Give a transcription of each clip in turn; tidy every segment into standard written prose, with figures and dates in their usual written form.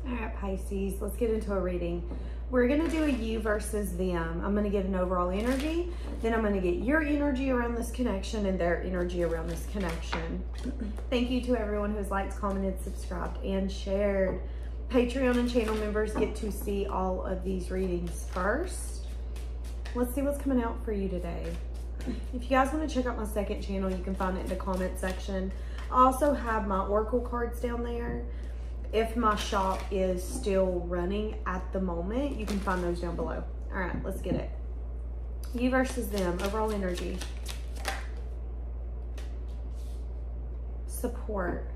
All right, Pisces, let's get into a reading. We're going to do a you versus them. I'm going to get an overall energy. Then I'm going to get your energy around this connection and their energy around this connection. Thank you to everyone who's liked, commented, subscribed, and shared. Patreon and channel members get to see all of these readings first. Let's see what's coming out for you today. If you guys want to check out my second channel, you can find it in the comment section. I also have my oracle cards down there. If my shop is still running at the moment, you can find those down below. All right, let's get it. You versus them, overall energy. Support.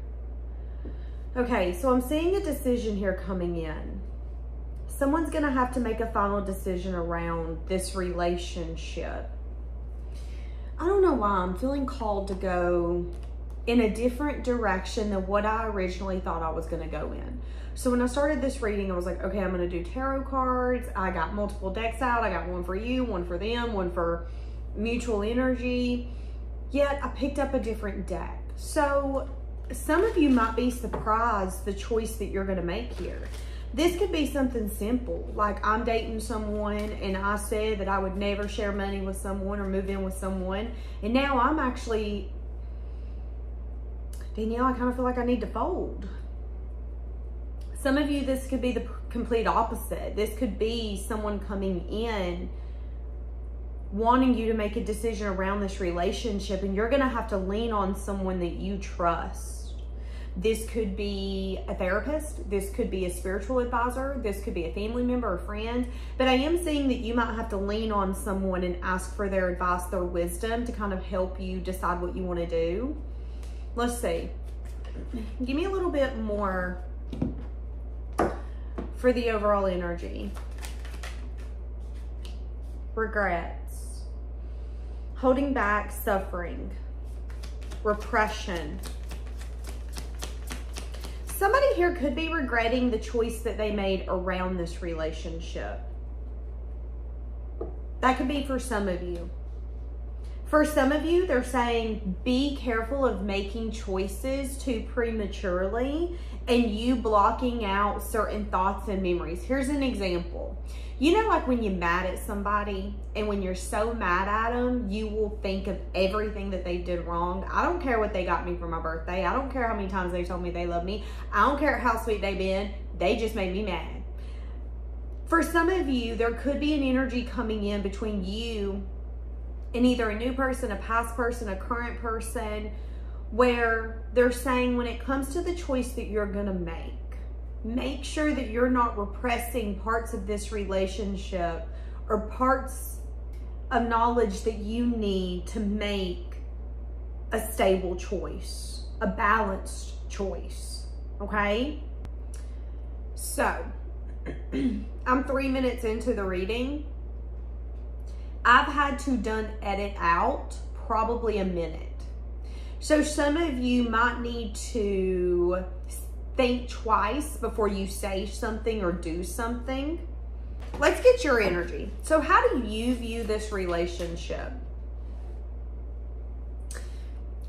Okay, so I'm seeing a decision here coming in. Someone's gonna have to make a final decision around this relationship. I don't know why I'm feeling called to go in a different direction than what I originally thought I was gonna go in. So when I started this reading, I was like, okay, I'm gonna do tarot cards. I got multiple decks out. I got one for you, one for them, one for mutual energy. Yet I picked up a different deck. So some of you might be surprised the choice that you're gonna make here. This could be something simple, like I'm dating someone and I said that I would never share money with someone or move in with someone. And now I'm actually, Danielle, I kind of feel like I need to fold. Some of you, this could be the complete opposite. This could be someone coming in wanting you to make a decision around this relationship, and you're gonna have to lean on someone that you trust. This could be a therapist. This could be a spiritual advisor. This could be a family member or friend. But I am seeing that you might have to lean on someone and ask for their advice, their wisdom to kind of help you decide what you want to do. Let's see. Give me a little bit more for the overall energy. Regrets. Holding back, suffering. Repression. Somebody here could be regretting the choice that they made around this relationship. That could be for some of you. For some of you, they're saying, be careful of making choices too prematurely and you blocking out certain thoughts and memories. Here's an example. You know, like when you're mad at somebody and when you're so mad at them, you will think of everything that they did wrong. I don't care what they got me for my birthday. I don't care how many times they told me they love me. I don't care how sweet they've been. They just made me mad. For some of you, there could be an energy coming in between you and either a new person, a past person, a current person, where they're saying when it comes to the choice that you're gonna make sure that you're not repressing parts of this relationship or parts of knowledge that you need to make a stable choice, a balanced choice, okay? So, I'm 3 minutes into the reading. I've had to edit out probably a minute. So some of you might need to think twice before you say something or do something. Let's get your energy. So how do you view this relationship?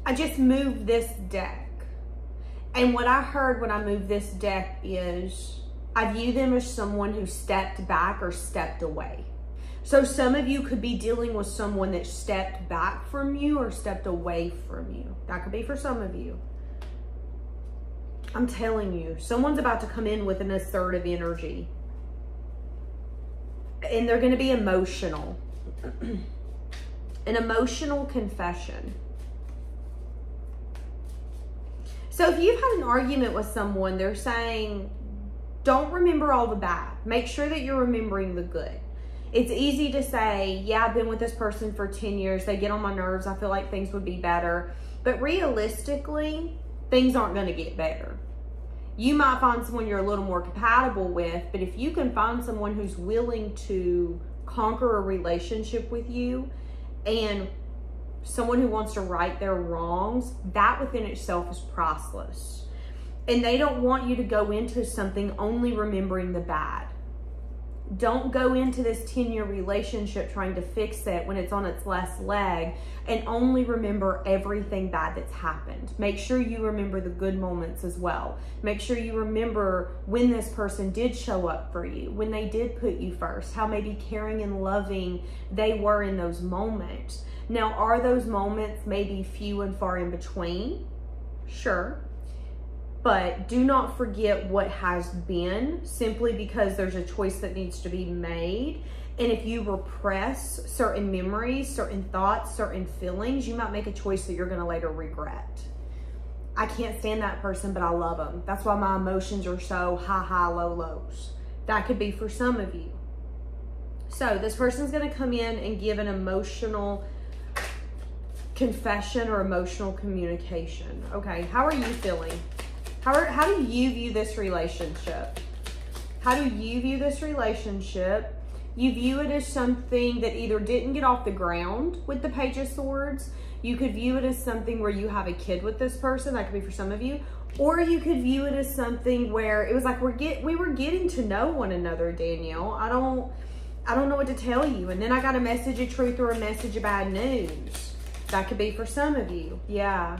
I just moved this deck. And what I heard when I moved this deck is I view them as someone who stepped back or stepped away. So some of you could be dealing with someone that stepped back from you or stepped away from you. That could be for some of you. I'm telling you, someone's about to come in with an assertive energy. And they're going to be emotional. An emotional confession. So if you've had an argument with someone, they're saying, don't remember all the bad. Make sure that you're remembering the good. It's easy to say, yeah, I've been with this person for 10 years. They get on my nerves. I feel like things would be better. But realistically, things aren't going to get better. You might find someone you're a little more compatible with, but if you can find someone who's willing to conquer a relationship with you and someone who wants to right their wrongs, that within itself is priceless. And they don't want you to go into something only remembering the bad. Don't go into this 10-year relationship trying to fix it when it's on its last leg, and only remember everything bad that's happened. Make sure you remember the good moments as well. Make sure you remember when this person did show up for you, when they did put you first, how maybe caring and loving they were in those moments. Now, are those moments maybe few and far in between? Sure. But do not forget what has been, simply because there's a choice that needs to be made. And if you repress certain memories, certain thoughts, certain feelings, you might make a choice that you're going to later regret. I can't stand that person, but I love them. That's why my emotions are so high, high, low, lows. That could be for some of you. So this person's going to come in and give an emotional confession or emotional communication. Okay, how are you feeling? How do you view this relationship? How do you view this relationship? You view it as something that either didn't get off the ground with the Page of Swords. You could view it as something where you have a kid with this person. That could be for some of you. Or you could view it as something where it was like we were getting to know one another, Danielle. I don't know what to tell you. And then I got a message of truth or a message of bad news. That could be for some of you. Yeah.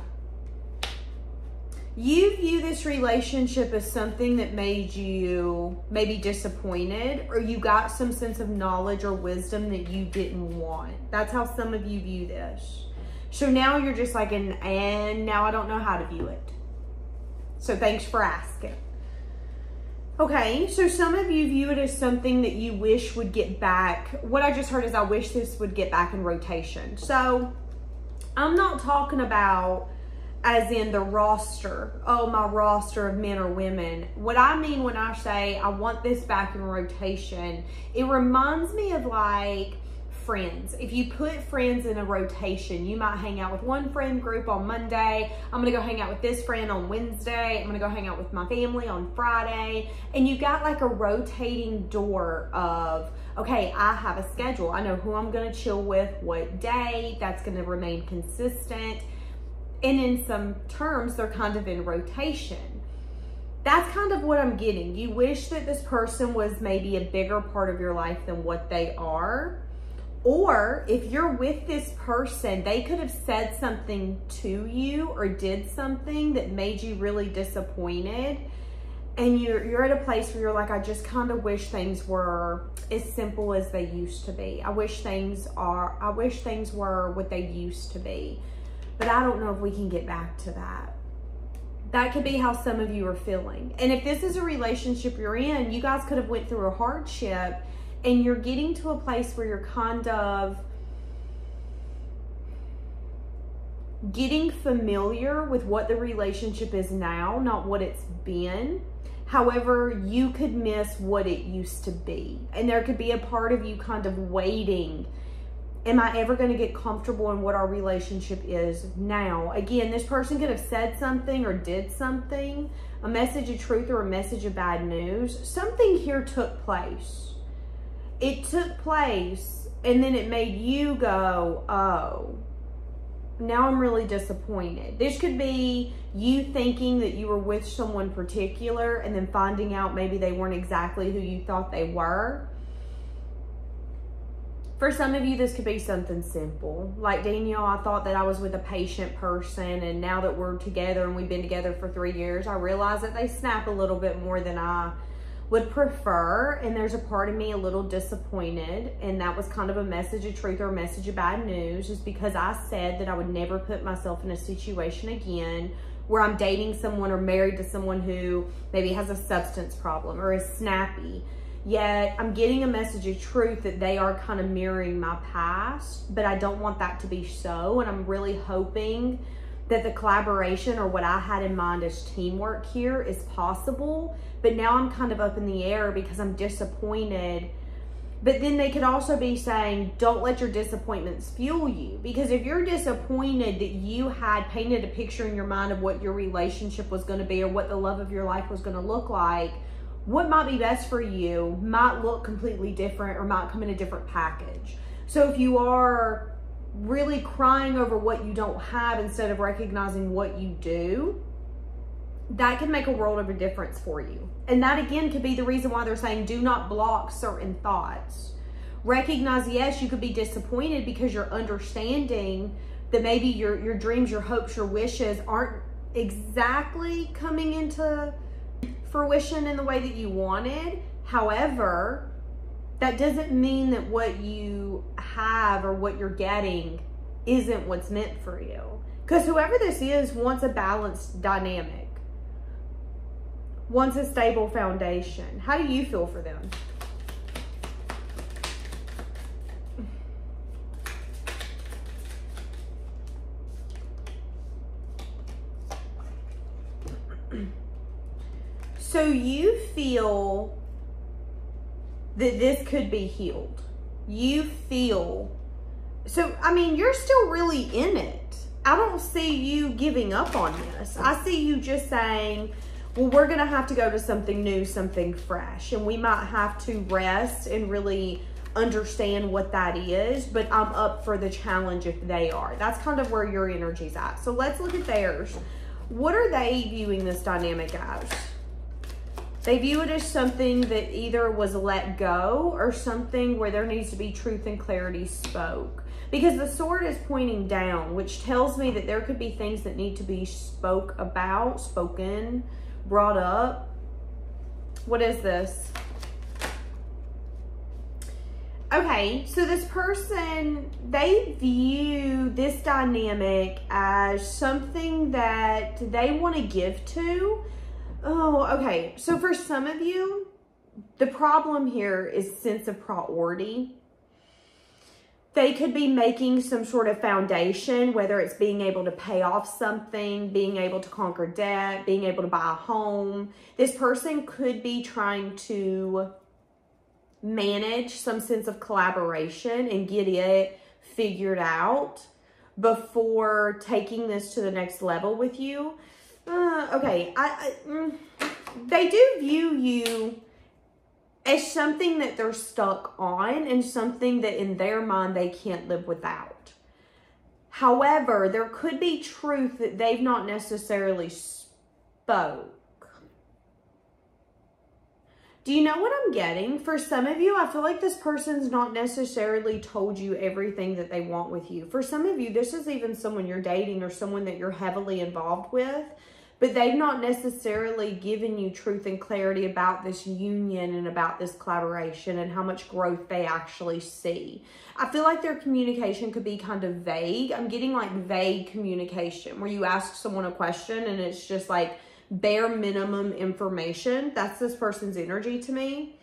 You view this relationship as something that made you maybe disappointed, or you got some sense of knowledge or wisdom that you didn't want. That's how some of you view this. So now you're just like, and now I don't know how to view it. So thanks for asking. Okay, so some of you view it as something that you wish would get back. What I just heard is I wish this would get back in rotation. So I'm not talking about as in the roster, oh, my roster of men or women. What I mean when I say I want this back in rotation, it reminds me of like friends. If you put friends in a rotation, you might hang out with one friend group on Monday. I'm gonna go hang out with this friend on Wednesday. I'm gonna go hang out with my family on Friday. And you got like a rotating door of, okay, I have a schedule. I know who I'm gonna chill with, what day, that's gonna remain consistent. And in some terms, they're kind of in rotation. That's kind of what I'm getting. You wish that this person was maybe a bigger part of your life than what they are. Or if you're with this person, they could have said something to you or did something that made you really disappointed. And you're at a place where you're like, I just kind of wish things were as simple as they used to be. I wish things were what they used to be. But I don't know if we can get back to that. That could be how some of you are feeling. And if this is a relationship you're in, you guys could have went through a hardship and you're getting to a place where you're kind of getting familiar with what the relationship is now, not what it's been. However, you could miss what it used to be. And there could be a part of you kind of waiting. Am I ever going to get comfortable in what our relationship is now? Again, this person could have said something or did something, a message of truth or a message of bad news. Something here took place. It took place, and then it made you go, oh, now I'm really disappointed. This could be you thinking that you were with someone particular and then finding out maybe they weren't exactly who you thought they were. For some of you, this could be something simple. Like, Danielle, I thought that I was with a patient person, and now that we're together and we've been together for 3 years, I realize that they snap a little bit more than I would prefer, and there's a part of me a little disappointed, and that was kind of a message of truth or a message of bad news, just because I said that I would never put myself in a situation again where I'm dating someone or married to someone who maybe has a substance problem or is snappy. Yet I'm getting a message of truth that they are kind of mirroring my past, but I don't want that to be so. And I'm really hoping that the collaboration or what I had in mind as teamwork here is possible. But now I'm kind of up in the air because I'm disappointed. But then they could also be saying, don't let your disappointments fuel you. Because if you're disappointed that you had painted a picture in your mind of what your relationship was going to be or what the love of your life was going to look like, what might be best for you might look completely different or might come in a different package. So if you are really crying over what you don't have instead of recognizing what you do, that can make a world of a difference for you. And that again could be the reason why they're saying do not block certain thoughts. Recognize, yes, you could be disappointed because you're understanding that maybe your dreams, your hopes, your wishes aren't exactly coming into fruition in the way that you wanted. However, that doesn't mean that what you have or what you're getting isn't what's meant for you. Because whoever this is wants a balanced dynamic, wants a stable foundation. How do you feel for them? So you feel that this could be healed. You feel, so I mean, you're still really in it. I don't see you giving up on this. I see you just saying, well, we're going to have to go to something new, something fresh. And we might have to rest and really understand what that is. But I'm up for the challenge if they are. That's kind of where your energy's at. So let's look at theirs. What are they viewing this dynamic as? They view it as something that either was let go or something where there needs to be truth and clarity spoke. Because the sword is pointing down, which tells me that there could be things that need to be spoken, brought up. What is this? Okay, so this person, they view this dynamic as something that they want to give to. Oh, okay. So for some of you, the problem here is sense of priority. They could be making some sort of foundation, whether it's being able to pay off something, being able to conquer debt, being able to buy a home. This person could be trying to manage some sense of collaboration and get it figured out before taking this to the next level with you. Okay, they do view you as something that they're stuck on and something that in their mind they can't live without. However, there could be truth that they've not necessarily spoke. Do you know what I'm getting? For some of you, I feel like this person's not necessarily told you everything that they want with you. For some of you, this is even someone you're dating or someone that you're heavily involved with, but they've not necessarily given you truth and clarity about this union and about this collaboration and how much growth they actually see. I feel like their communication could be kind of vague. I'm getting like vague communication where you ask someone a question and it's just like bare minimum information. That's this person's energy to me.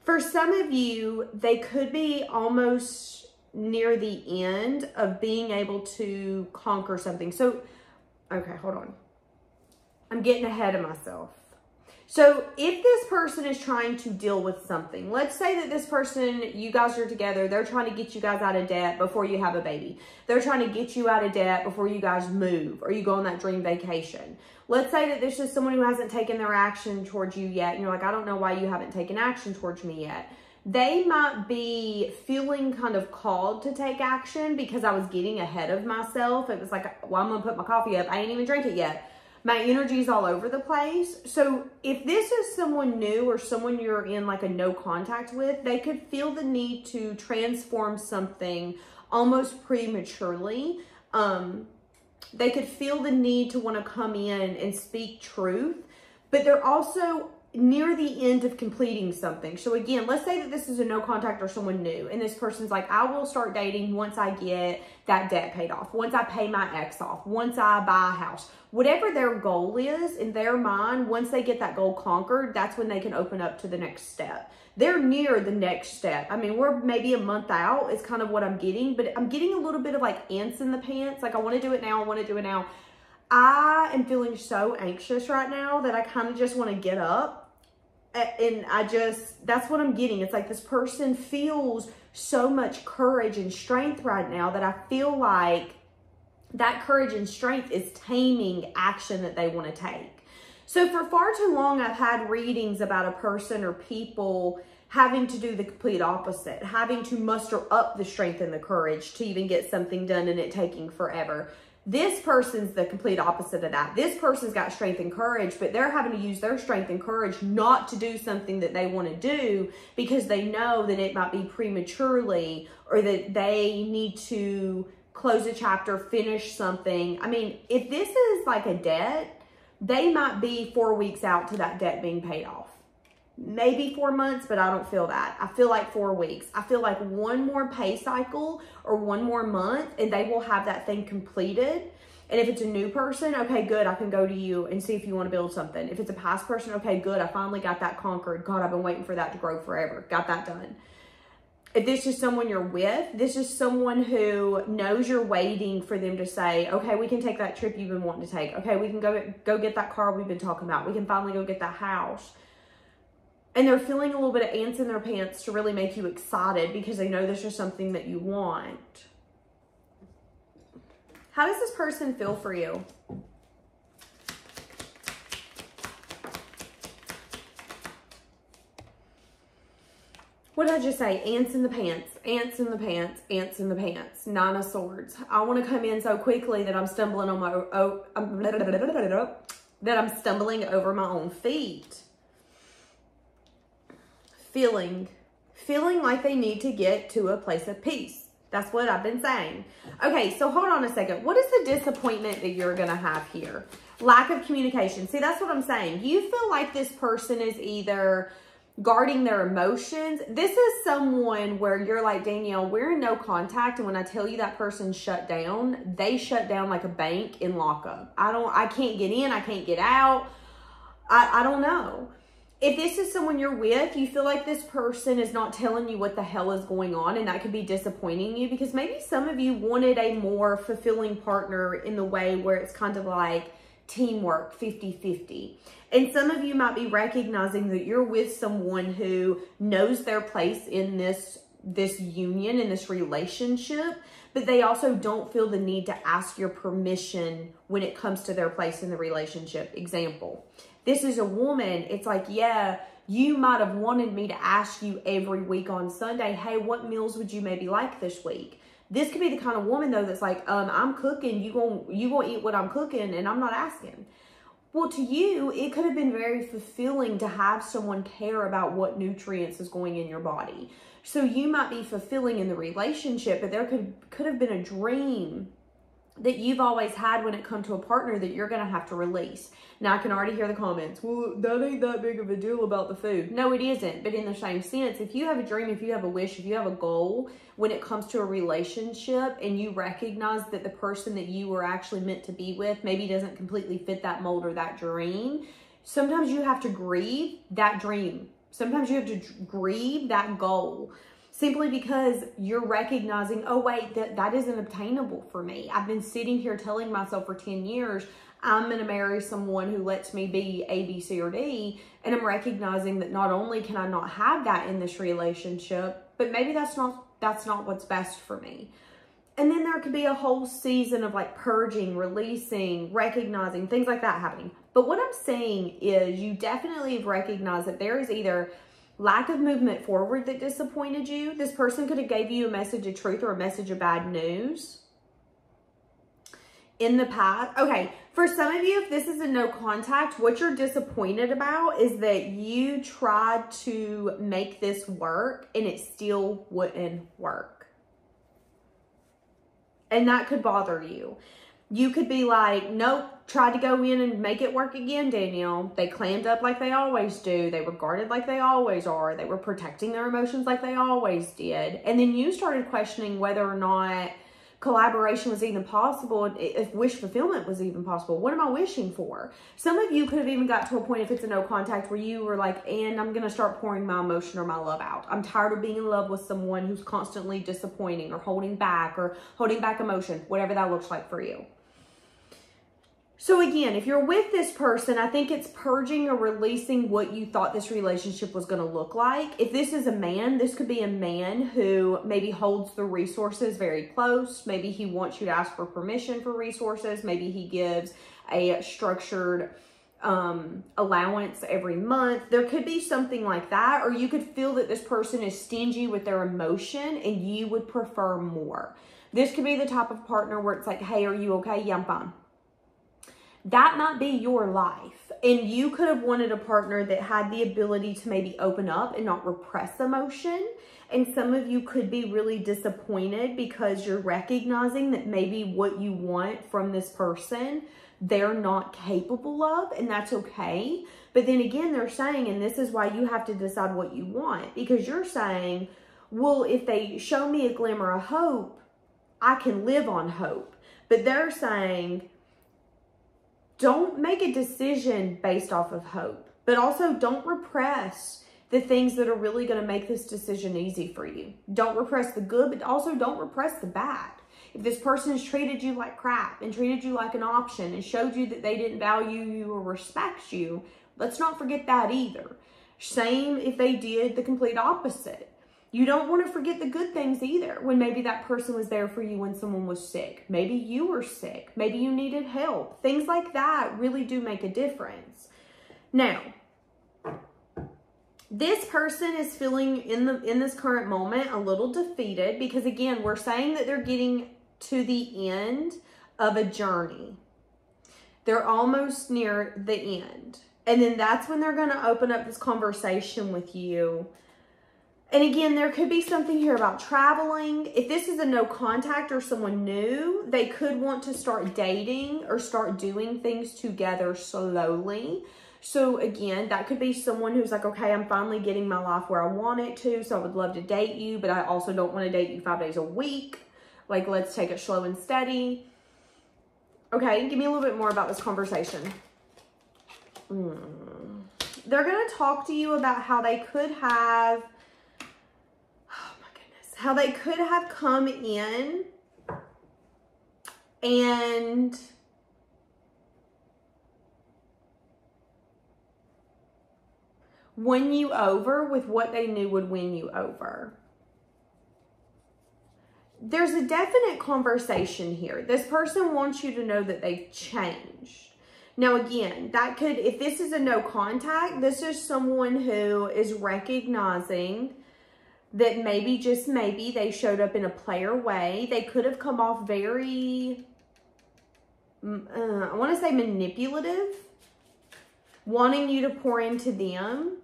For some of you, they could be almost near the end of being able to conquer something. So, okay, hold on. I'm getting ahead of myself. So if this person is trying to deal with something, let's say that this person, you guys are together, they're trying to get you guys out of debt before you have a baby. They're trying to get you out of debt before you guys move or you go on that dream vacation. Let's say that this is someone who hasn't taken their action towards you yet. And you're like, I don't know why you haven't taken action towards me yet. They might be feeling kind of called to take action because I was getting ahead of myself. It was like, well, I'm going to put my coffee up. I ain't even drank it yet. My energy's all over the place. So if this is someone new or someone you're in like a no contact with, they could feel the need to transform something almost prematurely. They could feel the need to want to come in and speak truth, but they're also near the end of completing something. So again, let's say that this is a no contact or someone new, and this person's like, I will start dating once I get that debt paid off, once I pay my ex off, once I buy a house. Whatever their goal is in their mind, once they get that goal conquered, that's when they can open up to the next step. They're near the next step. I mean, we're maybe a month out is kind of what I'm getting, but I'm getting a little bit of like ants in the pants. Like, I want to do it now. I want to do it now. I am feeling so anxious right now that I kind of just want to get up. And that's what I'm getting. It's like this person feels so much courage and strength right now that I feel like that courage and strength is taming action that they want to take. So for far too long, I've had readings about a person or people having to do the complete opposite, having to muster up the strength and the courage to even get something done and it taking forever. This person's the complete opposite of that. This person's got strength and courage, but they're having to use their strength and courage not to do something that they want to do because they know that it might be prematurely, or that they need to close a chapter, finish something. I mean, if this is like a debt, they might be 4 weeks out to that debt being paid off. Maybe 4 months, but I don't feel that. I feel like 4 weeks. I feel like one more pay cycle or one more month and they will have that thing completed. And if it's a new person, okay, good. I can go to you and see if you want to build something. If it's a past person, okay, good. I finally got that conquered. God, I've been waiting for that to grow forever. Got that done. If this is someone you're with, this is someone who knows you're waiting for them to say, okay, we can take that trip you've been wanting to take. Okay, we can go get that car we've been talking about. We can finally go get that house. And they're feeling a little bit of ants in their pants to really make you excited because they know this is something that you want. How does this person feel for you? What did I just say? Ants in the pants, ants in the pants, ants in the pants. 9 of Swords. I want to come in so quickly that I'm stumbling on I'm stumbling over my own feet. Feeling like they need to get to a place of peace. That's what I've been saying. Okay, so hold on a second. What is the disappointment that you're going to have here? Lack of communication. See, that's what I'm saying. You feel like this person is either guarding their emotions. This is someone where you're like, Danielle, we're in no contact. And when I tell you that person shut down, they shut down like a bank in lockup. I can't get in. I can't get out. I don't know. If this is someone you're with, you feel like this person is not telling you what the hell is going on, and that could be disappointing you because maybe some of you wanted a more fulfilling partner in the way where it's kind of like teamwork, 50-50. And some of you might be recognizing that you're with someone who knows their place in this union, in this relationship, but they also don't feel the need to ask your permission when it comes to their place in the relationship. Example. This is a woman, it's like, yeah, you might have wanted me to ask you every week on Sunday, hey, what meals would you maybe like this week? This could be the kind of woman, though, that's like, I'm cooking, you gonna eat what I'm cooking, and I'm not asking. Well, to you, it could have been very fulfilling to have someone care about what nutrients is going in your body. So you might be fulfilling in the relationship, but there could have been a dream that you've always had when it comes to a partner that you're going to have to release. Now, I can already hear the comments, well, that ain't that big of a deal about the food. No, it isn't. But in the same sense, if you have a dream, if you have a wish, if you have a goal when it comes to a relationship and you recognize that the person that you were actually meant to be with maybe doesn't completely fit that mold or that dream, sometimes you have to grieve that dream. Sometimes you have to grieve that goal. Simply because you're recognizing, oh, wait, that isn't obtainable for me. I've been sitting here telling myself for 10 years, I'm going to marry someone who lets me be A, B, C, or D. And I'm recognizing that not only can I not have that in this relationship, but maybe that's not what's best for me. And then there could be a whole season of like purging, releasing, recognizing, things like that happening. But what I'm saying is you definitely have recognized that there is either lack of movement forward that disappointed you. This person could have gave you a message of truth or a message of bad news in the past. Okay, for some of you, if this is a no contact, what you're disappointed about is that you tried to make this work and it still wouldn't work. And that could bother you. You could be like, nope, tried to go in and make it work again, Danielle. They clammed up like they always do. They were guarded like they always are. They were protecting their emotions like they always did. And then you started questioning whether or not collaboration was even possible, if wish fulfillment was even possible. What am I wishing for? Some of you could have even got to a point, if it's a no contact, where you were like, and I'm going to start pouring my emotion or my love out. I'm tired of being in love with someone who's constantly disappointing or holding back emotion, whatever that looks like for you. So again, if you're with this person, I think it's purging or releasing what you thought this relationship was going to look like. If this is a man, this could be a man who maybe holds the resources very close. Maybe he wants you to ask for permission for resources. Maybe he gives a structured allowance every month. There could be something like that. Or you could feel that this person is stingy with their emotion and you would prefer more. This could be the type of partner where it's like, hey, are you okay? Yeah, I'm fine. That might be your life. And you could have wanted a partner that had the ability to maybe open up and not repress emotion. And some of you could be really disappointed because you're recognizing that maybe what you want from this person, they're not capable of, and that's okay. But then again, they're saying, and this is why you have to decide what you want, because you're saying, well, if they show me a glimmer of hope, I can live on hope. But they're saying, don't make a decision based off of hope, but also don't repress the things that are really going to make this decision easy for you. Don't repress the good, but also don't repress the bad. If this person has treated you like crap and treated you like an option and showed you that they didn't value you or respect you, let's not forget that either. Same if they did the complete opposite. You don't want to forget the good things either, when maybe that person was there for you when someone was sick. Maybe you were sick. Maybe you needed help. Things like that really do make a difference. Now, this person is feeling in this current moment a little defeated because, again, we're saying that they're getting to the end of a journey. They're almost near the end. And then that's when they're going to open up this conversation with you. And again, there could be something here about traveling. If this is a no contact or someone new, they could want to start dating or start doing things together slowly. So again, that could be someone who's like, okay, I'm finally getting my life where I want it to, so I would love to date you, but I also don't want to date you 5 days a week. Like, let's take it slow and steady. Okay, give me a little bit more about this conversation. They're going to talk to you about how they could have, how they could have come in and win you over with what they knew would win you over. There's a definite conversation here. This person wants you to know that they've changed. Now, again, that could, if this is a no contact, this is someone who is recognizing that maybe, just maybe, they showed up in a player way. They could have come off very, I want to say manipulative, wanting you to pour into them.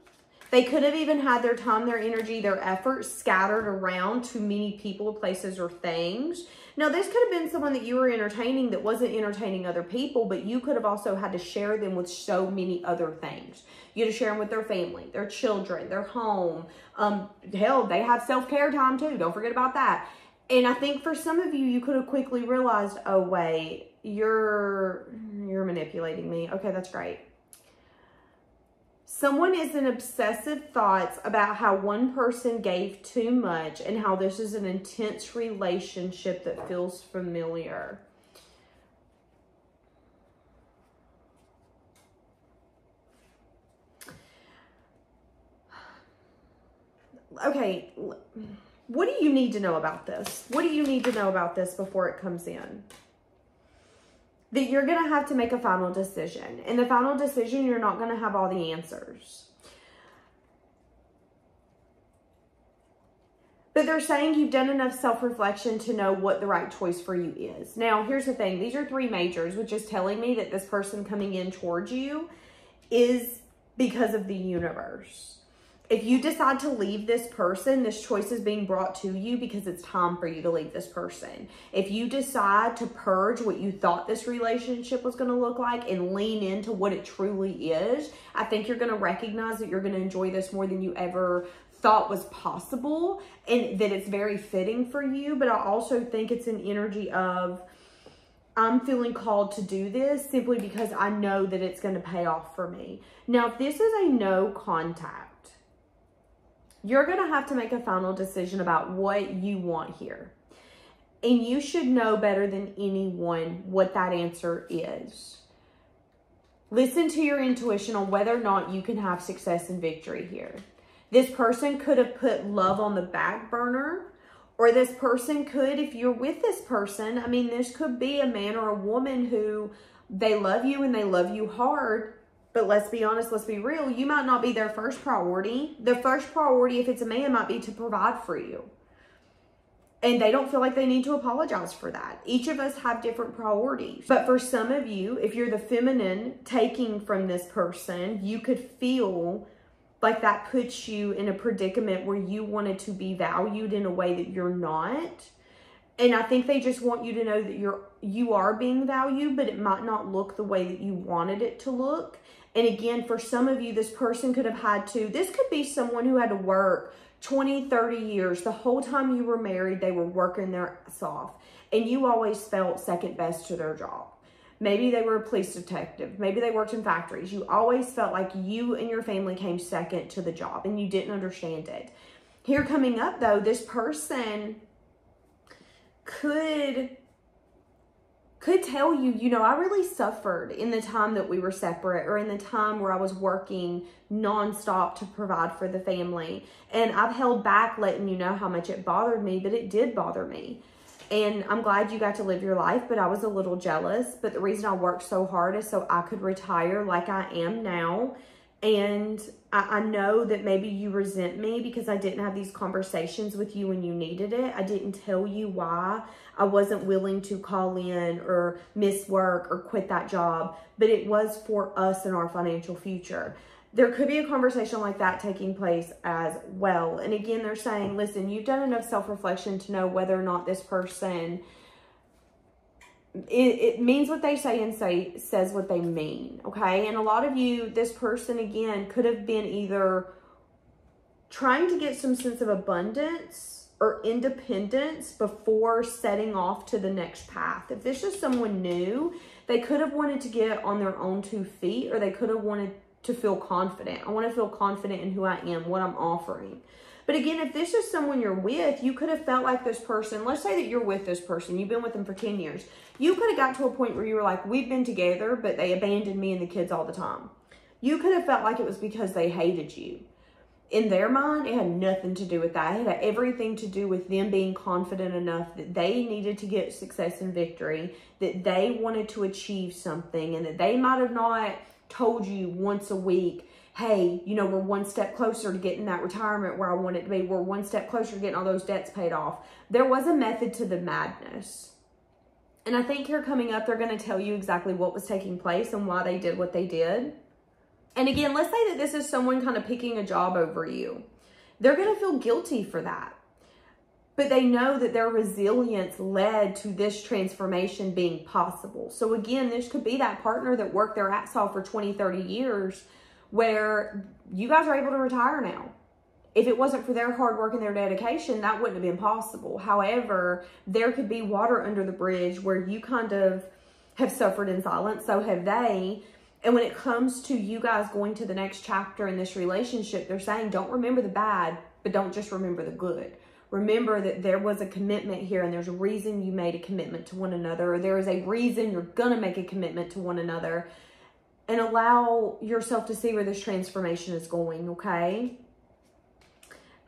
They could have even had their time, their energy, their efforts scattered around to many people, places, or things. Now, this could have been someone that you were entertaining that wasn't entertaining other people, but you could have also had to share them with so many other things. You had to share them with their family, their children, their home. Hell, they have self-care time too. Don't forget about that. And I think for some of you, you could have quickly realized, oh, wait, you're manipulating me. Okay, that's great. Someone is in obsessive thoughts about how one person gave too much and how this is an intense relationship that feels familiar. Okay, what do you need to know about this? What do you need to know about this before it comes in? That you're going to have to make a final decision. And the final decision, you're not going to have all the answers. But they're saying you've done enough self-reflection to know what the right choice for you is. Now, here's the thing. These are 3 majors, which is telling me that this person coming in towards you is because of the universe. If you decide to leave this person, this choice is being brought to you because it's time for you to leave this person. If you decide to purge what you thought this relationship was going to look like and lean into what it truly is, I think you're going to recognize that you're going to enjoy this more than you ever thought was possible, and that it's very fitting for you. But I also think it's an energy of, I'm feeling called to do this simply because I know that it's going to pay off for me. Now, if this is a no contact, you're going to have to make a final decision about what you want here. And you should know better than anyone what that answer is. Listen to your intuition on whether or not you can have success and victory here. This person could have put love on the back burner, or this person could, if you're with this person, I mean, this could be a man or a woman who they love you and they love you hard. But let's be honest, let's be real. You might not be their first priority. The first priority, if it's a man, might be to provide for you. And they don't feel like they need to apologize for that. Each of us have different priorities. But for some of you, if you're the feminine taking from this person, you could feel like that puts you in a predicament where you wanted to be valued in a way that you're not. And I think they just want you to know that you are being valued, but it might not look the way that you wanted it to look. And again, for some of you, this person could have had to, this could be someone who had to work 20, 30 years. The whole time you were married, they were working their ass off. And you always felt second best to their job. Maybe they were a police detective. Maybe they worked in factories. You always felt like you and your family came second to the job and you didn't understand it. Here coming up though, this person could tell you, you know, I really suffered in the time that we were separate, or in the time where I was working nonstop to provide for the family. And I've held back letting you know how much it bothered me, but it did bother me. And I'm glad you got to live your life, but I was a little jealous. But the reason I worked so hard is so I could retire like I am now. And I know that maybe you resent me because I didn't have these conversations with you when you needed it. I didn't tell you why I wasn't willing to call in or miss work or quit that job, but it was for us and our financial future. There could be a conversation like that taking place as well. And again, they're saying, listen, you've done enough self-reflection to know whether or not this person, it means what they say and says what they mean, okay? And a lot of you, this person, again, could have been either trying to get some sense of abundance or independence before setting off to the next path. If this is someone new, they could have wanted to get on their own 2 feet, or they could have wanted to feel confident. I want to feel confident in who I am, what I'm offering. But again, if this is someone you're with, you could have felt like this person, let's say that you're with this person, you've been with them for 10 years. You could have got to a point where you were like, we've been together, but they abandoned me and the kids all the time. You could have felt like it was because they hated you. In their mind, it had nothing to do with that. It had everything to do with them being confident enough that they needed to get success and victory, that they wanted to achieve something, and that they might have not told you once a week, hey, you know, we're one step closer to getting that retirement where I want it to be. We're one step closer to getting all those debts paid off. There was a method to the madness. And I think here coming up, they're going to tell you exactly what was taking place and why they did what they did. And again, let's say that this is someone kind of picking a job over you. They're going to feel guilty for that. But they know that their resilience led to this transformation being possible. So again, this could be that partner that worked their ass off for 20, 30 years where you guys are able to retire now. If it wasn't for their hard work and their dedication, that wouldn't have been possible. However, there could be water under the bridge where you kind of have suffered in silence. So have they. And when it comes to you guys going to the next chapter in this relationship, they're saying, don't remember the bad, but don't just remember the good. Remember that there was a commitment here, and there's a reason you made a commitment to one another, or there is a reason you're going to make a commitment to one another, and allow yourself to see where this transformation is going, okay?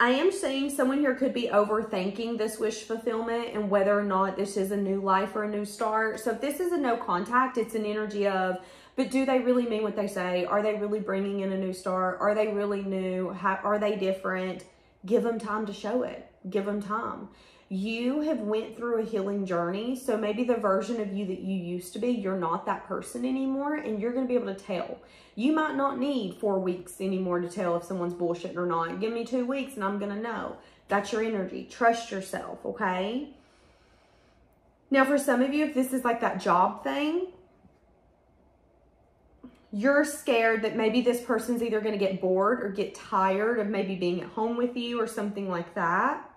I am saying someone here could be overthinking this wish fulfillment and whether or not this is a new life or a new start. So if this is a no contact, it's an energy of, but do they really mean what they say? Are they really bringing in a new start? Are they really new? Are they different? Give them time to show it. Give them time. You have went through a healing journey. So maybe the version of you that you used to be, you're not that person anymore, and you're going to be able to tell. You might not need 4 weeks anymore to tell if someone's bullshitting or not. Give me 2 weeks and I'm going to know. That's your energy. Trust yourself, okay? Now, for some of you, if this is like that job thing, you're scared that maybe this person's either going to get bored or get tired of maybe being at home with you or something like that.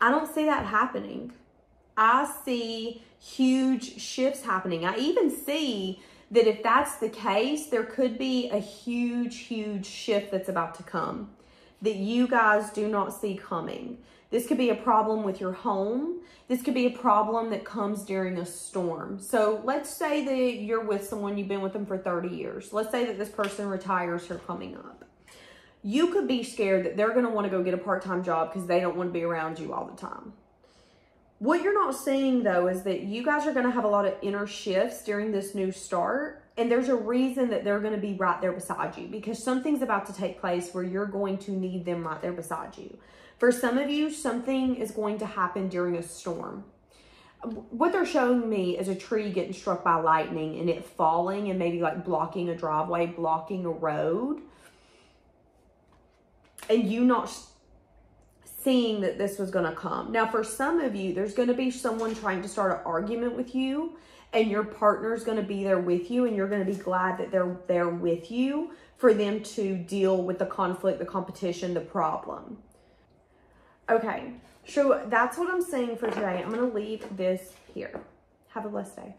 I don't see that happening. I see huge shifts happening. I even see that if that's the case, there could be a huge, huge shift that's about to come that you guys do not see coming. This could be a problem with your home. This could be a problem that comes during a storm. So let's say that you're with someone, you've been with them for 30 years. Let's say that this person retires here coming up. You could be scared that they're going to want to go get a part-time job because they don't want to be around you all the time. What you're not seeing, though, is that you guys are going to have a lot of inner shifts during this new start And there's a reason that they're going to be right there beside you, because something's about to take place where you're going to need them right there beside you. For some of you, something is going to happen during a storm. What they're showing me is a tree getting struck by lightning and it falling and maybe like blocking a driveway, blocking a road. And you not seeing that this was going to come. Now, for some of you, there's going to be someone trying to start an argument with you, and your partner's going to be there with you, and you're going to be glad that they're there with you for them to deal with the conflict, the competition, the problem. Okay, so that's what I'm saying for today. I'm going to leave this here. Have a blessed day.